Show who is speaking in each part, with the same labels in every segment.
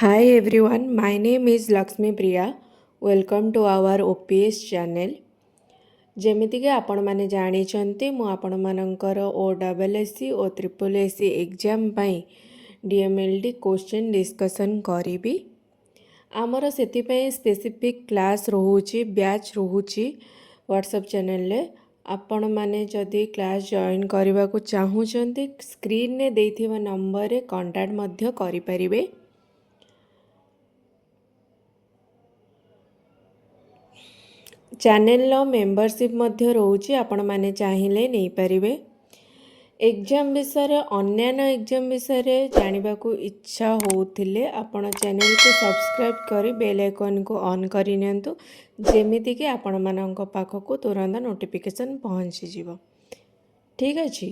Speaker 1: Hi everyone, my name is Lakshmi Priya. Welcome to our OPS channel. ଯେମିତିକି ଆପଣମାନେ ଜାଣିଛନ୍ତି ମୁଁ ଆପଣମାନଙ୍କର OSSC ଓ SSC ଏକ୍ଜାମ୍ ପାଇଁ DMLD କୋଶ୍ଚିନ୍ ଡିସ୍କସନ୍ କରିବି। ଆମର ସେଥିପାଇଁ ସ୍ପେସିଫିକ୍ କ୍ଲାସ୍ ରହୁଛି, ବ୍ୟାଚ୍ ରହୁଛି ହ୍ୱାଟ୍ସଆପ୍ ଚ୍ୟାନେଲରେ। ଆପଣମାନେ ଯଦି କ୍ଲାସ୍ ଜଏନ୍ କରିବାକୁ ଚାହୁଁଛନ୍ତି ସ୍କ୍ରିନ୍ରେ ଦେଇଥିବା ନମ୍ବରରେ କଣ୍ଟାକ୍ଟ ମଧ୍ୟ କରିପାରିବେ। ଚ୍ୟାନେଲର ମେମ୍ବରସିପ୍ ମଧ୍ୟ ରହୁଛି, ଆପଣମାନେ ଚାହିଁଲେ ନେଇପାରିବେ। ଏକ୍ଜାମ୍ ବିଷୟରେ ଅନ୍ୟାନ୍ୟ ଏକ୍ଜାମ୍ ବିଷୟରେ ଜାଣିବାକୁ ଇଚ୍ଛା ହେଉଥିଲେ ଆପଣ ଚ୍ୟାନେଲକୁ ସବସ୍କ୍ରାଇବ୍ କରି ବେଲ୍ ଆଇକନ୍କୁ ଅନ୍ କରିନିଅନ୍ତୁ, ଯେମିତିକି ଆପଣମାନଙ୍କ ପାଖକୁ ତୁରନ୍ତ ନୋଟିଫିକେସନ୍ ପହଞ୍ଚିଯିବ। ଠିକ୍ ଅଛି।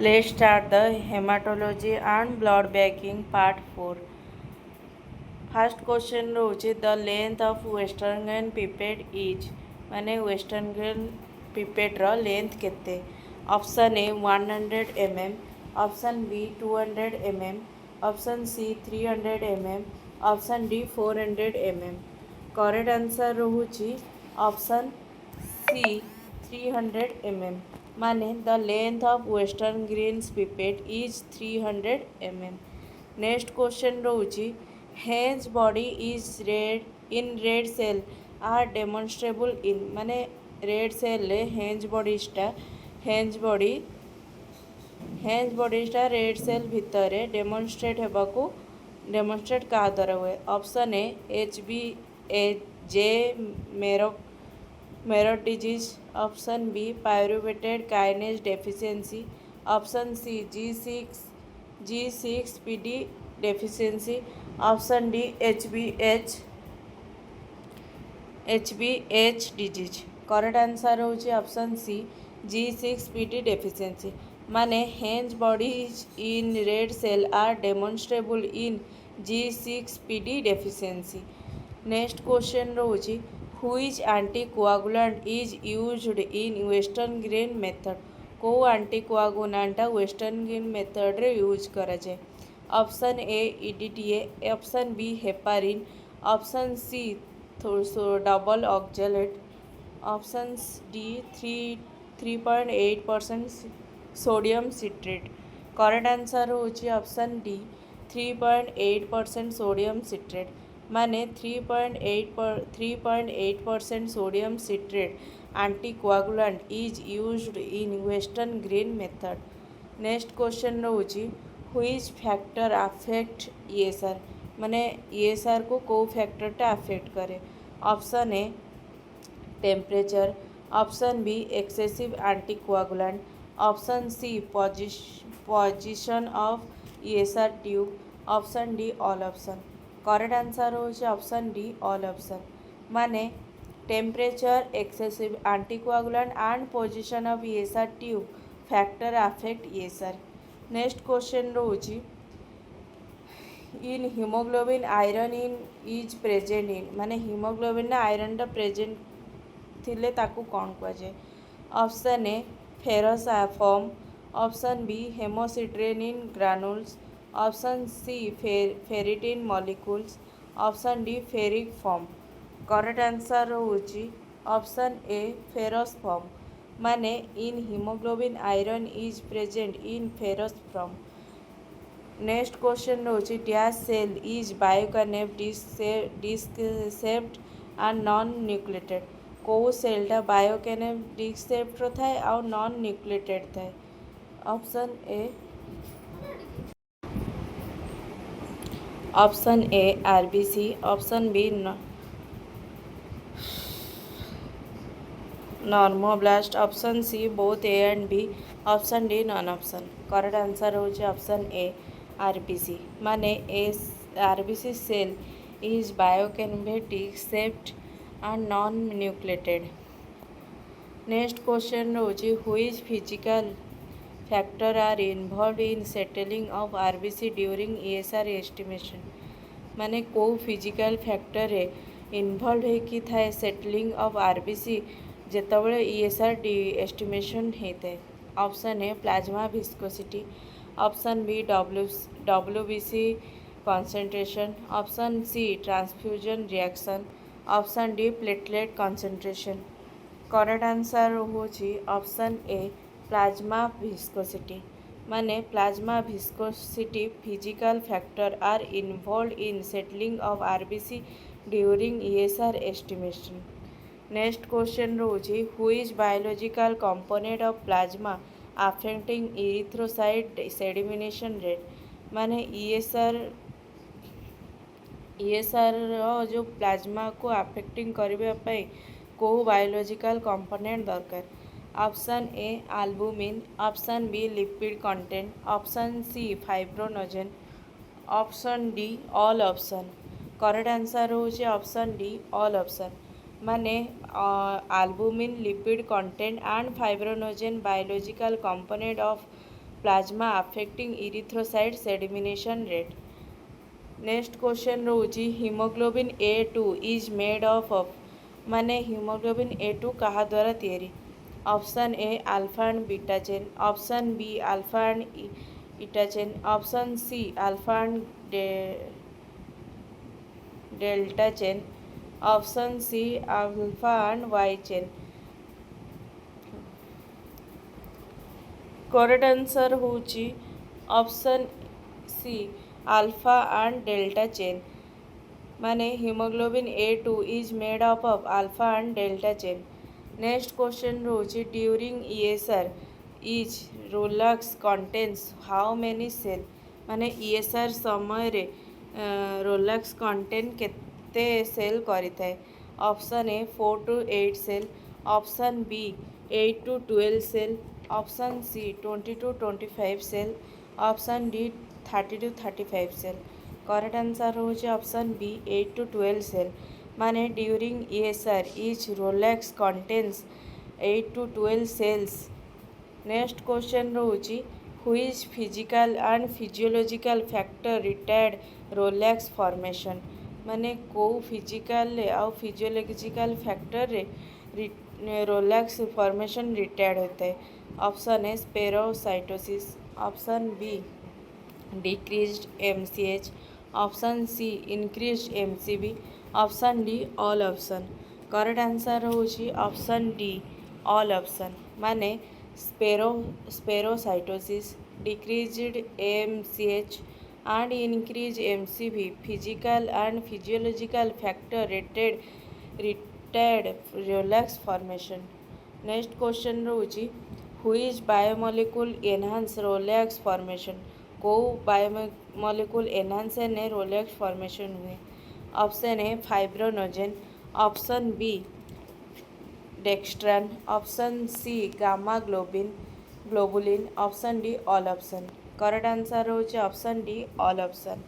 Speaker 1: Let's start the hematology and blood banking part 4. First question रोचे the length of western grain pipette is माने western grain pipette रो length केते। Option A 100 mm, option B 200 mm, option C 300 mm, option D 400 mm। Correct answer रोचे option C 300 mm माने the length of western grain pipette is 300 mm। Next question रोचे Hen's body is red in red cell are demonstrable in माने red cell ले Hen's body टा red cell भितरे demonstrate हेबाकू demonstrate का द्वारा हुए। ऑप्शन ए HBJ मेरोट disease, option B pyruvate kinase deficiency, option C G6PD deficiency, option D HBH disease. Correct answer होची ऑप्शन सी G6PD डेफिशिएंसी माने Hen's body in red cell are demonstrable in G6PD deficiency। Next question रोची which anticoagulant is used in western grain method को anticoagulant western grain method रे use करा जाए। Option A EDTA, option B heparin, option C double oxalate, option D 3.8% sodium citrate. Correct answer होची option D 3.8% sodium citrate माने 3.8% sodium citrate anticoagulant is used in western grain method। Next question रोची which factor affect ESR माने ESR को factor टा affect करे। Option A temperature, option B excessive anticoagulant, option C position of ESR tube, option D all option. Correct answer होची option D all option माने temperature, excessive anticoagulant and position of ESR tube factor affect ESR। Next question रोची in haemoglobin iron in is present in माने haemoglobin iron टा present थिले ताकू कौन कह जाए। Option A ferrous form, option B haemosiderin in granules, option C ferritin molecules, option D ferric form. Correct answer होची option A ferrous form माने in haemoglobin iron is present in ferrous form. Next question रोची dash cell is biconcave disc shaped and non nucleated को सेलटा biconcave disc shaped थाए और non nucleated थाए। Option A RBC, option B normoblast, option C both A and B, option D none option. Correct answer होची option A RBC माने RBC cell is biokinetic shaped and non nucleated. Next question रोची which physical factor are involved in settling of RBC during ESR estimation माने को physical factor involve होकी थाए settling of RBC जेतबले ESR estimation होता है। Option A plasma viscosity, option B WBC concentration, option C transfusion reaction, option D platelet concentration। Correct answer होची option A plasma viscosity। माने plasma viscosity physical factor are involved in settling of RBC during ESR estimation। Next question रोची which biological component of plasma affecting erythrocyte sedimentation rate. माने ESR जो plasma को affecting करने को biological component दरकार। Option A albumin, option B lipid content, option C fibrinogen, option D all option. Correct answer होची option D all option. माने albumin lipid content and fibrinogen biological component of plasma affecting erythrocyte sedimentation rate. Next question रोची haemoglobin A2 is made of माने haemoglobin A2 कहा द्वारा तैयारी। Option A alpha and beta chain, option B alpha and eta chain, option C alpha and delta chain, option C alpha and Y chain. Correct answer होची option C alpha and delta chain. माने haemoglobin A2 is made up of alpha and delta chain. Next question रोची during ESR is rouleaux contains how many cell. माने ESR समय रे rouleaux contain केते cell करिथाए। Option A 4 to 8 cell, option B 8 to 12 cell, option C 20 to 25 cell, option D 30 to 35 cell. Correct answer होची option B 8 to 12 cell. माने during ESR each rouleaux contains 8 to 12 cells. Next question रोची which physical and physiological factor retard rouleaux formation. माने को physical और physiological factor रे rouleaux formation retard होता है। Option A spherocytosis, option B decreased MCH, option C increased MCB, option D all option. Correct answer होची option D all option. माने spherocytosis, decreased MCH and increased MCB physical and physiological factor retard relax formation। Next question रोची which biomolecule enhance rouleaux formation. को biomolecule enhance ने rouleaux formation हुए। Option A fibrinogen, option B dextran, option C gamma globulin, option D all option. Correct answer होची option D all option.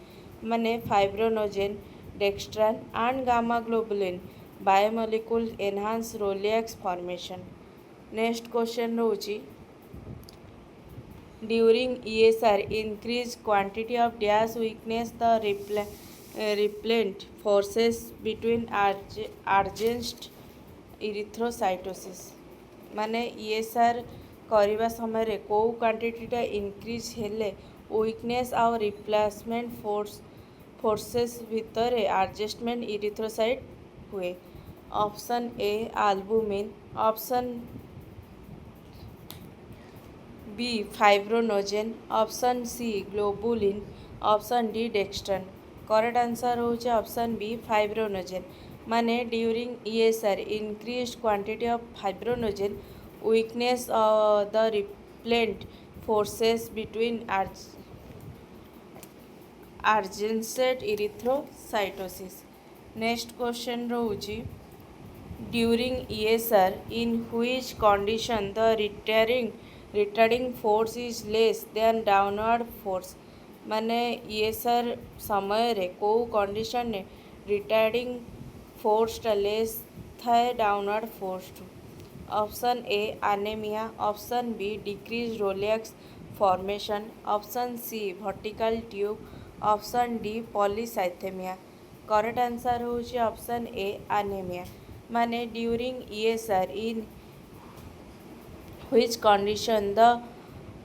Speaker 1: माने fibrinogen, dextran and gamma globulin biomolecule enhance rouleaux formation. Next question रोची during ESR increase quantity of dash weakness the repellent forces between against erythrocytosis। माने ESR करवा समय को क्वांटिटीटा increase हेले weakness और replacement forces भितर एडजस्टमेंट इरिथ्रोसाइट हुए। Option A albumin, option B fibrinogen, option C globulin, option D dextran. Correct answer होचे ऑप्शन बी फाइब्रोनोजेन। माने during ESR increase quantity of fibrinogen weakness the repellent forces between adjacent erythrocytosis। Next question रोची during ESR in which condition the retarding force is less than downward force। माने ESR समय रे को condition ने retarding force less थाए downward force. Option A anaemia, option B decrease rouleaux formation, option C vertical tube, option D polycythaemia. Correct answer होची option A anaemia. माने during ESR in which condition the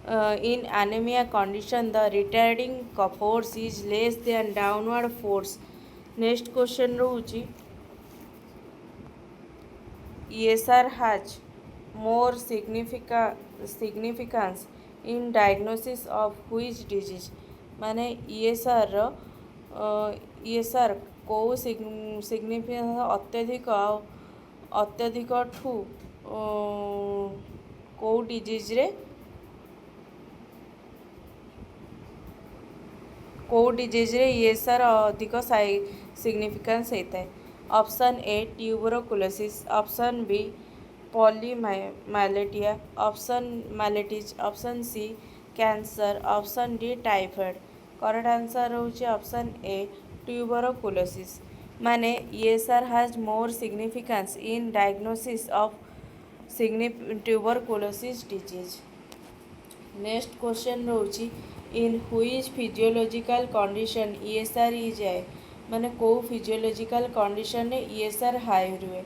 Speaker 1: In anemia condition, the retarding force is less than downward force. Next question रहुची ESR has more significance in diagnosis of which disease. माने ESR ESR को significance अत्यधिक ठू को disease रे को disease रे ESR अधिक significance होता है. Option A tuberculosis, option B polymyelitis, option myelitis, option C cancer, option D typhoid. Correct answer होची ऑप्शन ए ट्यूबरोकुलोसिस. माने ESR has more significance in diagnosis of tuberculosis disease. Next question रोची in which physiological condition ESR is high. माने को physiological condition ने ESR high हुए.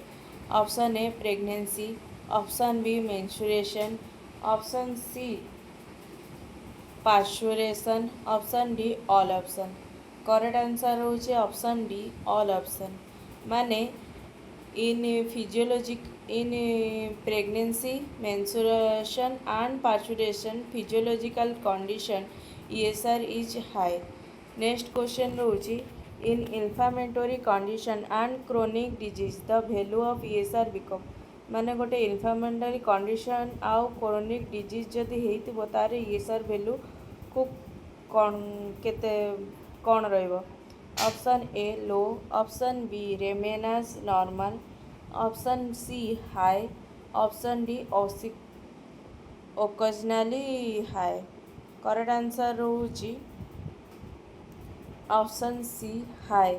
Speaker 1: Option A pregnancy, option B menstruation, option C parturition, option D all option. Correct answer होचे option D all option. माने इन pregnancy, menstruation and parturition physiological condition ESR is high. Next question रहुची in inflammatory condition and chronic disease the value of ESR become. माने गोटे inflammatory condition आउ chronic disease जदि हेइतिबो तारे ESR value को केते कौन रहिबो. Option A low, option B remains normal, option C high, option D occasionally high. Correct answer रहुची ऑप्शन सी हाई.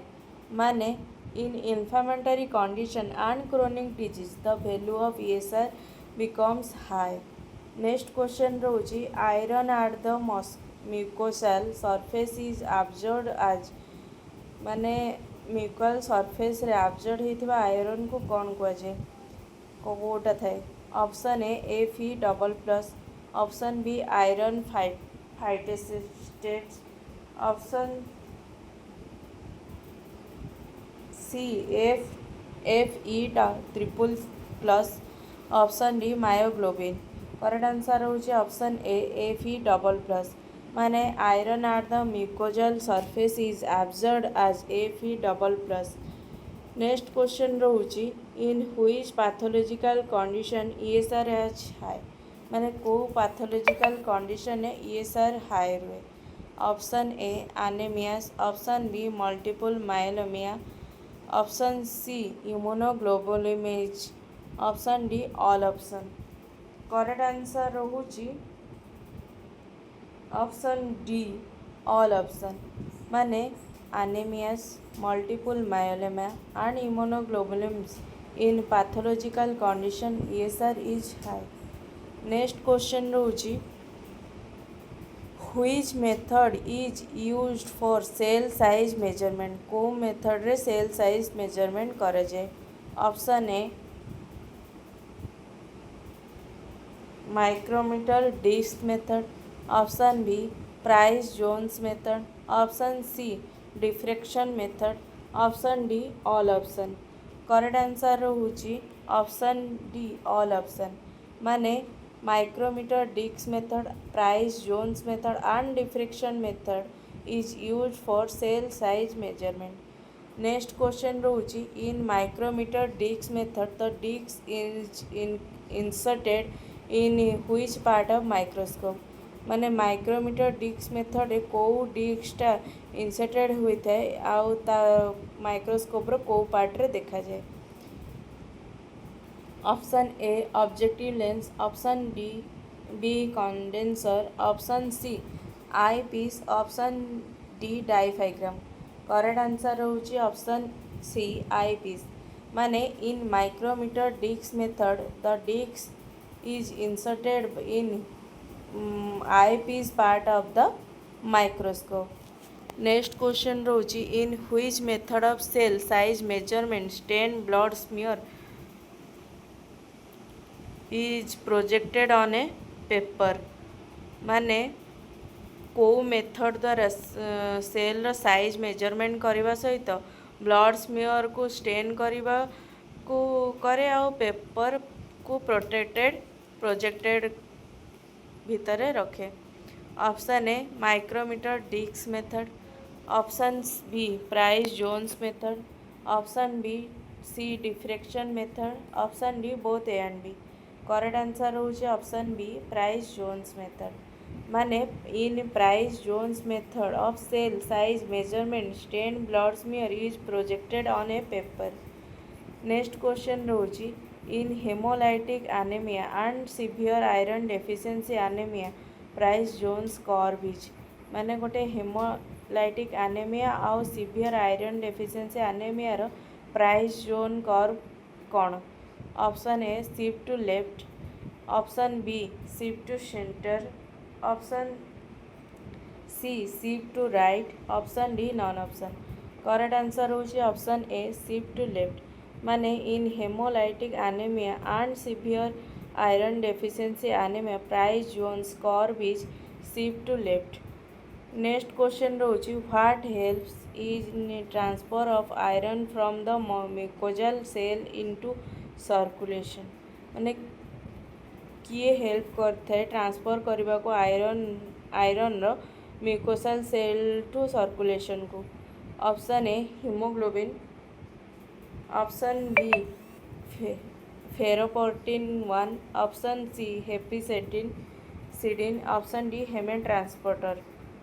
Speaker 1: माने in inflammatory condition and chronic disease the value of ESR becomes high. Next question रहुची iron at the mucosal surface is absorbed as. माने mucosal surface रे absorb होइथिबा iron को कौन कुआजे कोटा थाए. Option A Fe double plus, option B iron phytates, option C Fe triple plus, option D myoglobin. Correct answer होची option A Fe double plus. माने iron at the mucosal surface is absorbed as Fe double plus. Next question रहुची in which pathological condition ESR H high. माने को pathological condition है ESR high रुए. Option A anaemias, option B multiple myeloma, option C immunoglobulinaemias, option D all option. Correct answer रहुची option D all option. माने anaemias, multiple myeloma and immunoglobulins in pathological condition ESR is high. Next question रहुची which method is used for cell size measurement. को method रे cell size measurement करे जाए. Option A micrometer disc method, option B Price Jones method, option C diffraction method, option D all option. Correct answer रहुची option D all option. माने micrometer disc method, Price Jones method and diffraction method is use for cell size measurement. Next question रहुची in micrometer disc method the disc is inserted in which part of microscope. माने micrometer disc method को डिस्कटा inserted होता है आउ ता microscope रो को part ray देखा जाए. Option A objective lens, option B condenser, option C eyepiece, option D diaphragm. Correct answer होची ऑप्शन सी आई पीस. माने in micrometer disc method the disc is inserted in eyepiece part of the microscope. Next question रहुची in which method of cell size measurement stain blood smear is projected on a paper. माने को method द्वारा cell size measurement करने सहित blood smear को stand करने को करे आ पेपर को प्रोजेक्टेड भितर रखे। Option A micrometer disc method, option B Price Jones method, option B C diffraction method, option D both A and B. Correct answer होची option B Price Jones method. माने in Price Jones method of cell size measurement stain blood smear is projected on a paper. Next question रोची in haemolytic anaemia and severe iron deficiency anaemia Price Jones curve is. माने गोटे haemolytic anaemia आउ severe iron deficiency anaemia रो Price Jones curve कौन। Option A shift to left, option B shift to centre, option C shift to right, option D none option. Correct answer होची option A shift to left. माने in haemolytic anaemia and severe iron deficiency anaemia Price Jones curve is shift to left. Next question रोची what helps in transfer of iron from the mucosal cell into circulation. माने किए help करथे transfer करने को iron रो mucosal cell to circulation को। Option A haemoglobin, option B ferroportin 1, option C hepcidin सिडिन, option D haem transporter.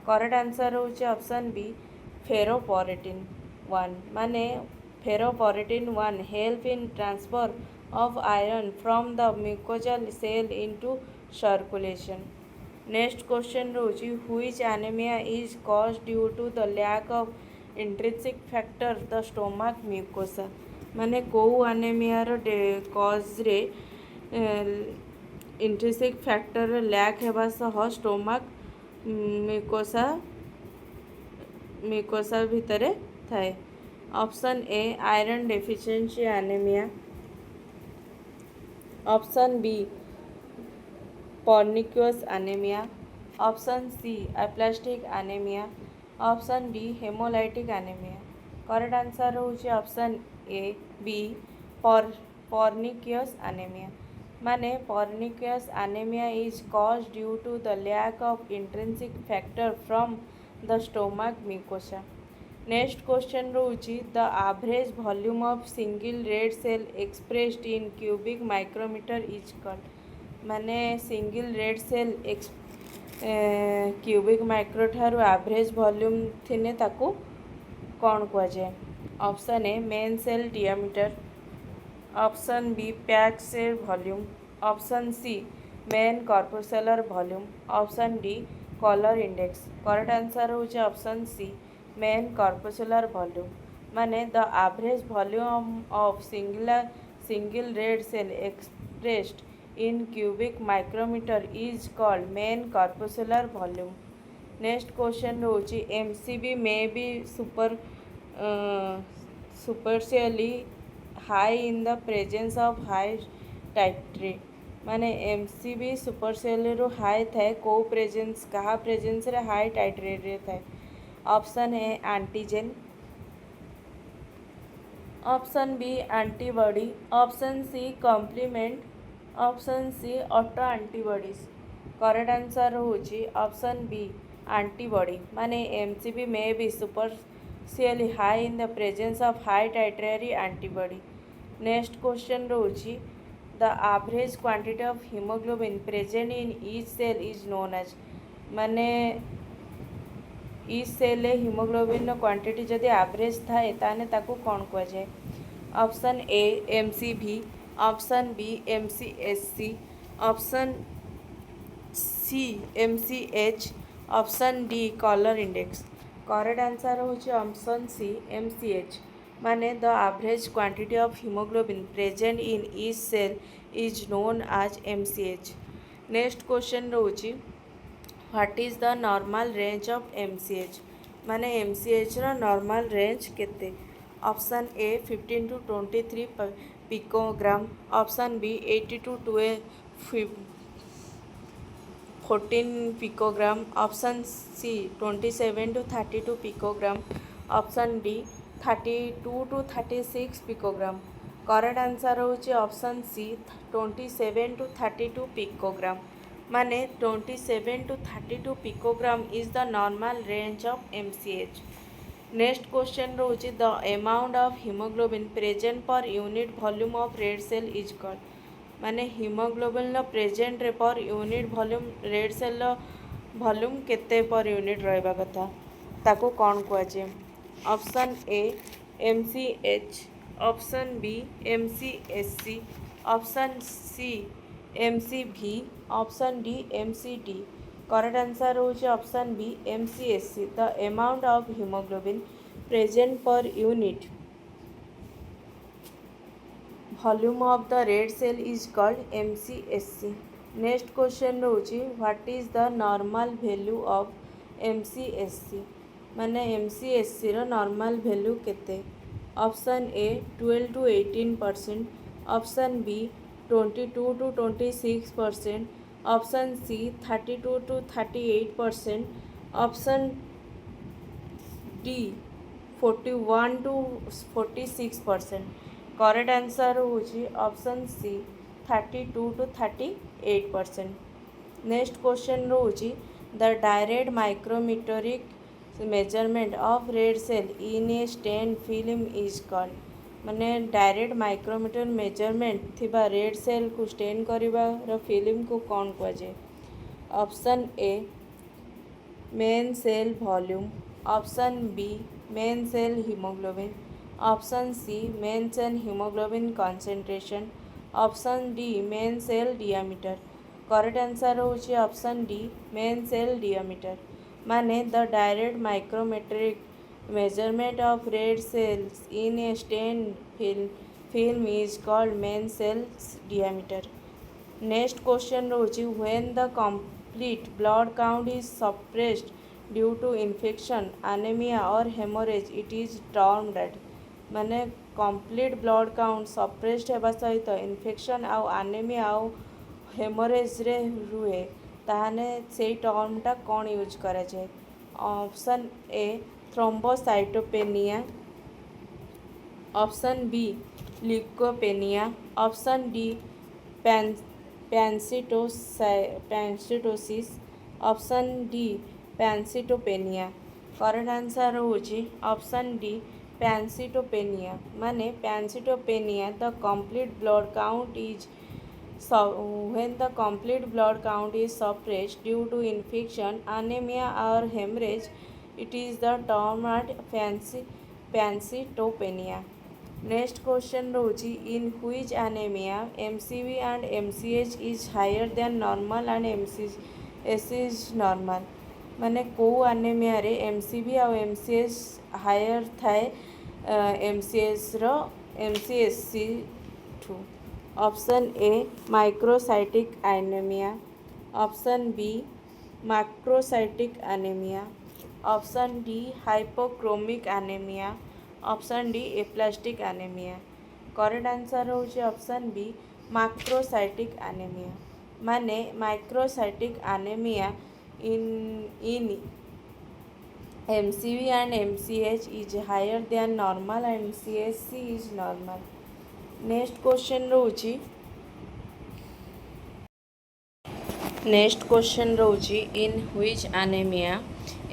Speaker 1: Correct answer होची option B ferroportin 1। माने ferroportin 1 help in transfer of iron from the mucosal cell into circulation. Next question रोची which anemia is caused due to the lack of intrinsic factor the stomach mucosa। माने को anemia रो cause रे intrinsic factor lack हेबा सह stomach mucosa भितरे थाए। Option A iron deficiency anaemia, option B pernicious anaemia, option C aplastic anaemia, option D haemolytic anaemia. Correct answer होची option A B pernicious anaemia. माने pernicious anaemia is caused due to the lack of intrinsic factor from the stomach mucosa. Next question रोची the average volume of single red cell expressed in cubic micrometre is called. माने single red cell cubic micro ठारू average volume थिने ताकू कौन कह जाए। Option A mean cell diameter, option B पैच cell volume, option C mean corpuscular volume, option D colour index. Correct answer होची option C mean corpuscular volume. माने the average volume of single red cell expressed in cubic micrometre is called mean corpuscular volume. Next question रोची MCV may be spuriously high in the presence of high titre. माने MCV spuriously रो high थाए को presence कहा presence रे high titre रे थाए। Option A antigen, option B antibody, option C complement, option C auto antibodies. Correct answer होची option B antibody. माने MCV may be spuriously high in the presence of high titre antibody. Next question रोची the average quantity of haemoglobin present in each cell is known as. माने each cell haemoglobin quantity जदि average थाए ताने ताकू कौन कह जाए। Option A MCV, option B एमसीएससी, option C MCH, option D colour index. Correct answer होची option C MCH. माने the average quantity of haemoglobin present in each cell is known as MCH. Next question रोची what is the normal range of MCH. माने MCH रो normal range केते। Option A 15 to 23 picogram, option B 80 to 2 50 14 picogram, option C 27 to 32 picogram, option D 32 to 36 picogram. Correct answer होची option C 27 to 32 picogram. माने 27 to 32 picogram is the normal range of MCH. Next question रहुची the amount of hemoglobin present per unit volume of red cell is called. माने haemoglobin present रे per unit volume red cell volume केते per unit रहबा कथा ताको कौन कहजे. Option A MCH, option B MCSC, option C MCV, option D MCD. Correct answer होची option B MCSC. The amount of haemoglobin present per unit volume of the red cell is called MCSC. Next question रहुची what is the normal value of MCSC. माने MCSC रो normal value केते. Option A 12 to 18%, option B 22 to 26%, option C 32 to 38%, option D 41 to 46%. Correct answer होची option C 32 to 38%. Next question रहुची the direct micrometric measurement of red cell in a stain film is called. माने direct micrometer measurement थिबा red cell को stand करिबार film को कौन कहजे. Option A mean cell volume, option B mean cell haemoglobin, option C mean cell haemoglobin concentration, option D mean cell diameter. Correct answer होची option D mean cell diameter. माने the direct micrometric measurement of red cells in a stain film is called mean cell diameter. Next question रहुची when the complete blood count is suppressed due to infection anaemia और haemorrhage it is termed at. माने complete blood count suppressed हेबा सहित infection आउ anaemia आउ haemorrhage रे रुहे ताहाने सेई टर्मटा कौन यूज करा जाए. Option A thrombocytopenia, option B leucopenia, option D pancytosis, option D pancytopenia. Correct answer होची ऑप्शन डी पैंसिटोपेनिया. माने pancytopenia the complete blood count is when the complete blood count is suppressed due to infection, anemia or hemorrhage, it is the term at pancytopenia. Next question रहुची in which anemia MCV and MCH is higher than normal and MCS is normal. माने को anemia रे MCV और MCS higher थाए MCS रो MCSC ठू. Option A microcytic anaemia, option B macrocytic anaemia, option D hypochromic anaemia, option D aplastic anaemia. Correct answer होची option B macrocytic anaemia. माने microcytic anaemia in MCV and MCH is higher than normal and CSC is normal. Next question रहुची in which anaemia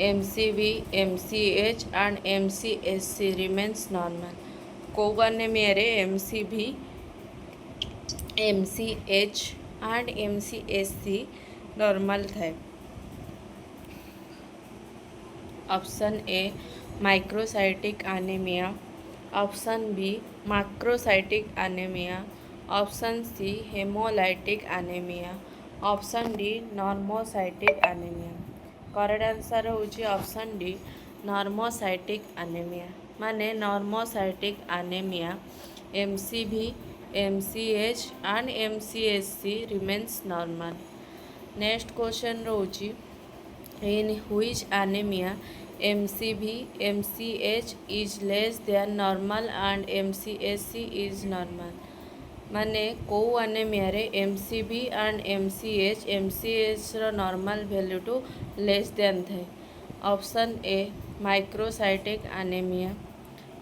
Speaker 1: MCV, MCH and MCSC remains normal. को anaemia रे MCV, MCH and MCSC normal थाए. Option A microcytic anaemia, option B macrocytic anaemia, option C haemolytic anaemia, option D normocytic anaemia. Correct answer होची option D normocytic anaemia. माने normocytic anaemia MCV, MCH and MCSC remains normal. Next question रहुची in which anemia MCV, MCH is less than normal and MCSC is normal. माने को anaemia रे MCV and MCH रो normal value टू less than थाए। Option A microcytic anaemia,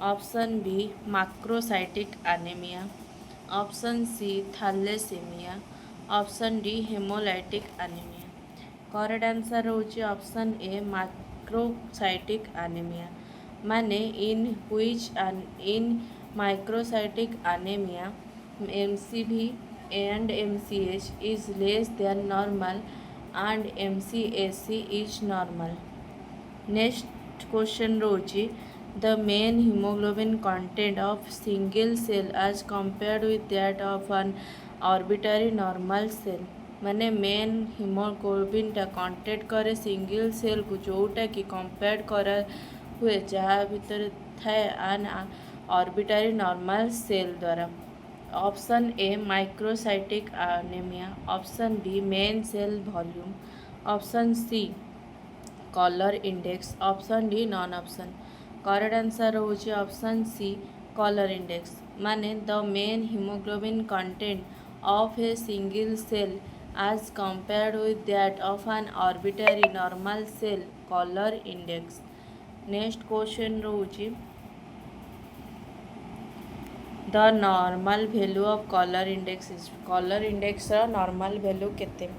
Speaker 1: option B macrocytic anaemia, option C thalassaemia, option D haemolytic anaemia. Correct answer होची option A microcytic anaemia. माने in microcytic anaemia MCV and MCH is less than normal and MCSC is normal. Next question rochi, the main hemoglobin content of single cell as compared with that of an arbitrary normal cell. माने main haemoglobin टा content करे single cell को जोटा कि compare करा हुए जहाँ भीतर थाए आन आर्बिट्रारी नॉर्मल सेल द्वारा। Option A microcytic anaemia, option B mean cell volume, option C colour index, option D none option. Correct answer होची ऑप्शन सी कलर इंडेक्स। माने the mean haemoglobin content of a single cell as compared with that of an arbitrary normal cell color index. Next question रहुची the normal value of color index is color index ର normal value କେତେ?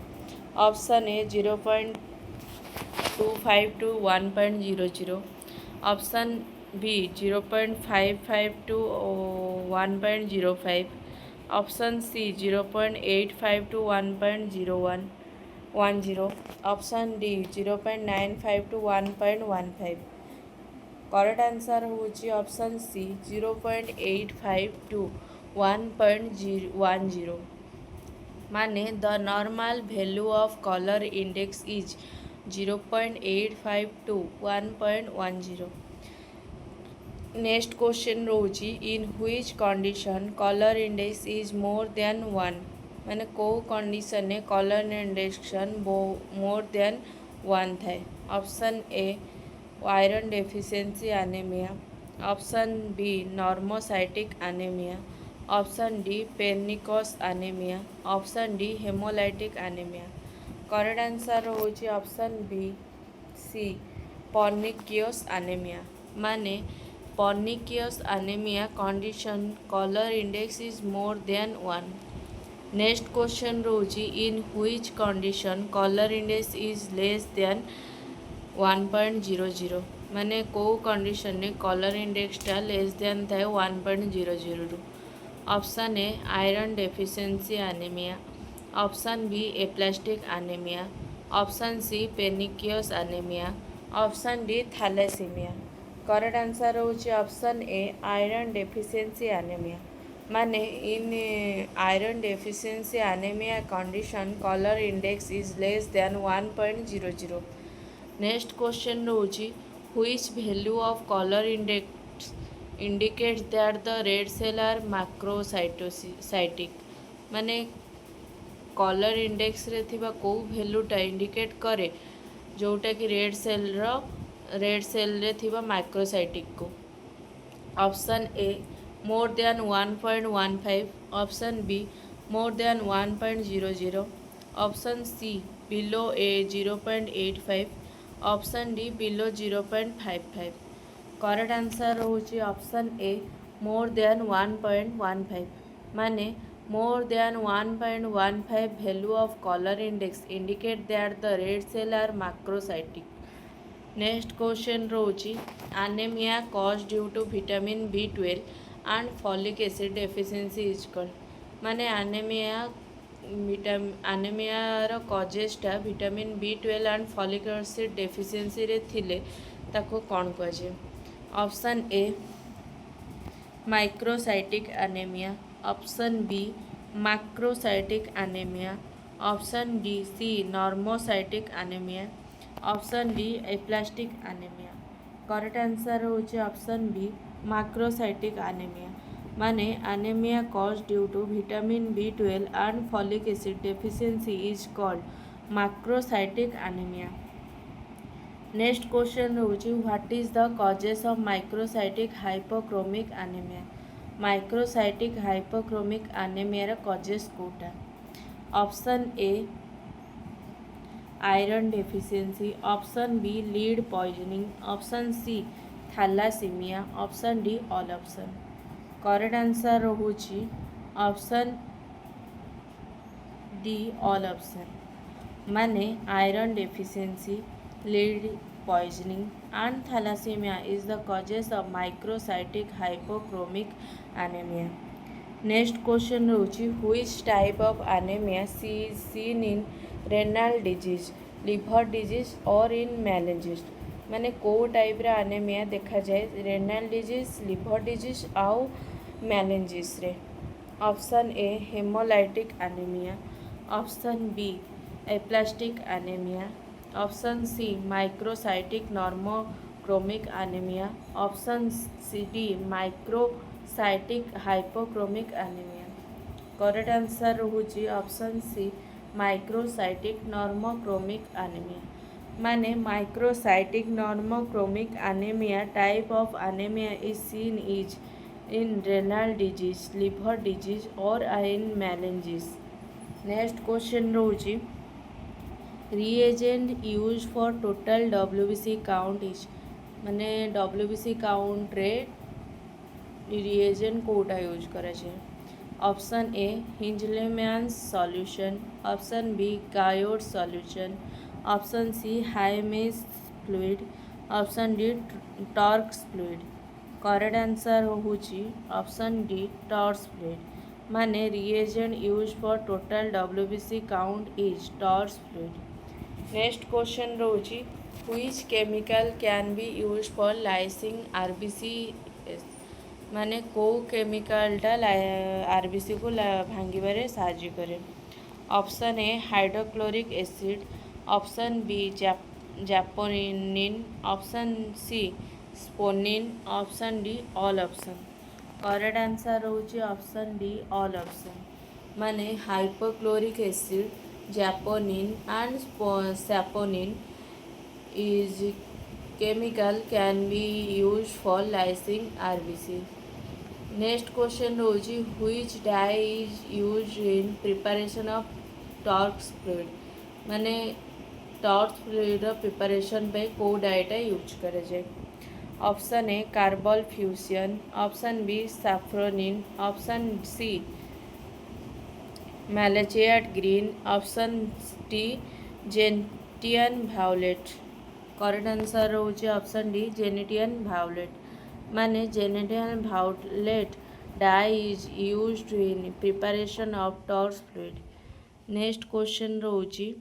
Speaker 1: Option A 0.25 to 1.00, option B 0.55 to 1.05, option C 0.85 to 1.0110, option D 0.95 to 1.15। Correct answer होची option C 0.85 to 1.10। माने the normal value of colour index is 0.85 to 1.10। Next question रोची in which condition colour index is more than 1। माने को condition ने colour induction मोर than 1 थाए। Option A iron deficiency anaemia, option B normocytic anaemia, option D pernicious anaemia, option D haemolytic anaemia. Correct answer होची option B C pernicious anaemia. माने pernicious anaemia condition colour index is more than 1। Next question रोची in which condition colour index is less than 1.00। माने को condition ने colour इंडेक्सटा less than थाए 1.00 रु। Option A iron deficiency anaemia, option B aplastic anaemia, option C pernicious anaemia, option D thalassaemia. Correct answer होची option A iron deficiency anaemia. माने in iron deficiency anaemia condition colour index is less than 1.00। Next question रोची which value of colour index indicates that the red cell are macrocytic. माने colour index रे थिबा को वैल्यूटा indicate करे जोटा कि red cell रे थिबा मैक्रोसाइटिक को। Option A more than 1.15, option B more than 1.00, option C below a 0.85, option D below 0.55। Correct answer होची ऑप्शन ए मोर देन 1.15। माने more than 1.15 value of colour index indicate that the red cell are macrocytic. Next question रोची anaemia cause due to vitamin B12 and folic acid deficiency is called. माने एनीमियार कजेसटा vitamin B12 and folic acid deficiency रे थिले ताको कौन कहे? Option A microcytic anaemia, option B macrocytic anaemia, option D C normocytic anaemia, option D aplastic anaemia. Correct answer होची option B macrocytic anaemia. माने anaemia cause due to vitamin B12 and folic acid deficiency is called macrocytic anaemia. Next question होची what is the causes of microcytic hypochromic anaemia. Microcytic hypochromic ଆନେମିଆର causes କୋଉଟା? Option A iron deficiency, option B lead poisoning, option C thalassaemia, option D all option. Correct answer ରହୁଛି option D all option. ମାନେ iron deficiency, lead poisoning and thalassemia is the causes of microcytic hypochromic anemia. Next question रहुछि which type of anemia is seen in renal disease, liver disease or in meningitis? माने को type रे anemia देखा जाए renal disease, liver disease आउ meningitis रे? Option A hemolytic anemia, option B aplastic anemia, option C microcytic normochromic anaemia, option C D microcytic hypochromic anaemia. Correct answer रहुछि option C microcytic normochromic anaemia. माने microcytic normochromic anaemia type of anaemia is seen is in renal disease, liver disease और in meningitis. Next question रहुछि reagent used for total WBC count is माने WBC count रे reagent कोटा use करे छे? Option ए हिंजलेमैन्स solution, option B गायोड solution, option C Hayem's fluid, option D Turk's fluid. Correct answer होउची option D Turk's fluid. माने reagent used for total WBC count is Turk's fluid. Next question रहुछि which chemical can be use for lysing RBC? माने को केमिकलटा RBC को भांगिबारे साहाय्य करे? Option A hydrochloric acid, option B saponin, option C saponin, option D all option. Correct answer रहुछि option D all option. माने hypochloric acid, japonin and saponin is chemical can be used for lysing RBC. Next question रहुछि which dye is used in preparation of torx fluid? माने Turk's fluid preparation पे को डाइटा use करे जाए? Option A carbol fuchsin, option B safranin, option C malachite green, option D gentian violet. Correct answer रहुछि option D gentian violet. माने gentian violet dye is used in preparation of Turk's fluid. Next question रहुछि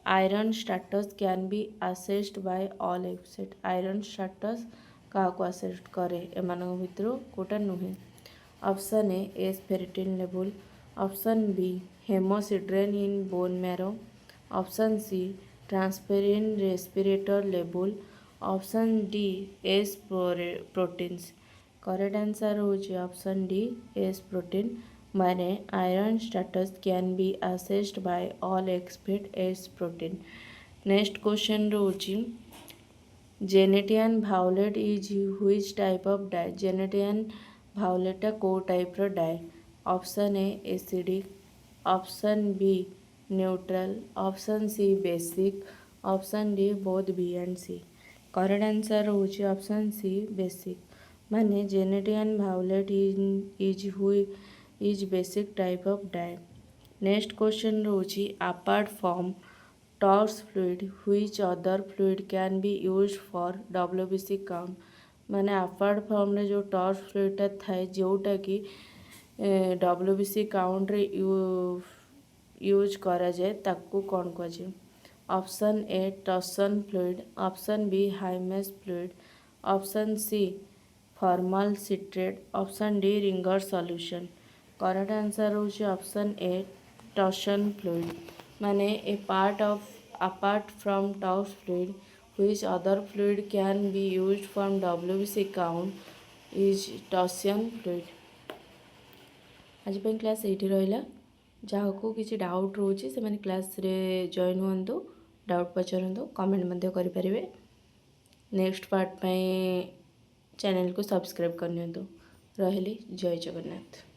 Speaker 1: iron status can be assessed by all except? Iron status क्या assessed करे एमान भितर कोटा नुहे? Option A S ferritin level, option B haemosiderin in bone marrow, option C transferrin receptor level, option D S proteins. Correct answer होची option D S protein. माने iron status can be assessed by all expect S protein. Next question रोची gentian violet is which type of dye? Gentian violet को type रो dye? Option A acidic, option B neutral, option C basic, option D both B and C. Correct answer होची option C basic. माने gentian violet is basic type of dye. Next question रोची apart from Turk's fluid which other fluid can be used for WBC count? माने apart from रे जो torch फ्लूइडटा थाए जोटा कि WBC count रे यूज करा जाए ताकू कौन कहे? Option A Toisson's fluid, option B Hayem's fluid, option C formal citrate, option D Ringer solution. Correct answer होची ऑप्शन ए टसन फ्लूइड। माने a part of apart from Turk's fluid which other fluid can be used from WBC count is Toisson's fluid. आज class ये रहा जहाँ को किसी doubt रोचे से मैंने क्लास रे जॉइन हुंतु डाउट पचारतु कमेंट करें। नेक्स्ट पार्ट चैनल को सब्सक्राइब करनी। ରହିଲି, ଜୟ ଜଗନ୍ନାଥ।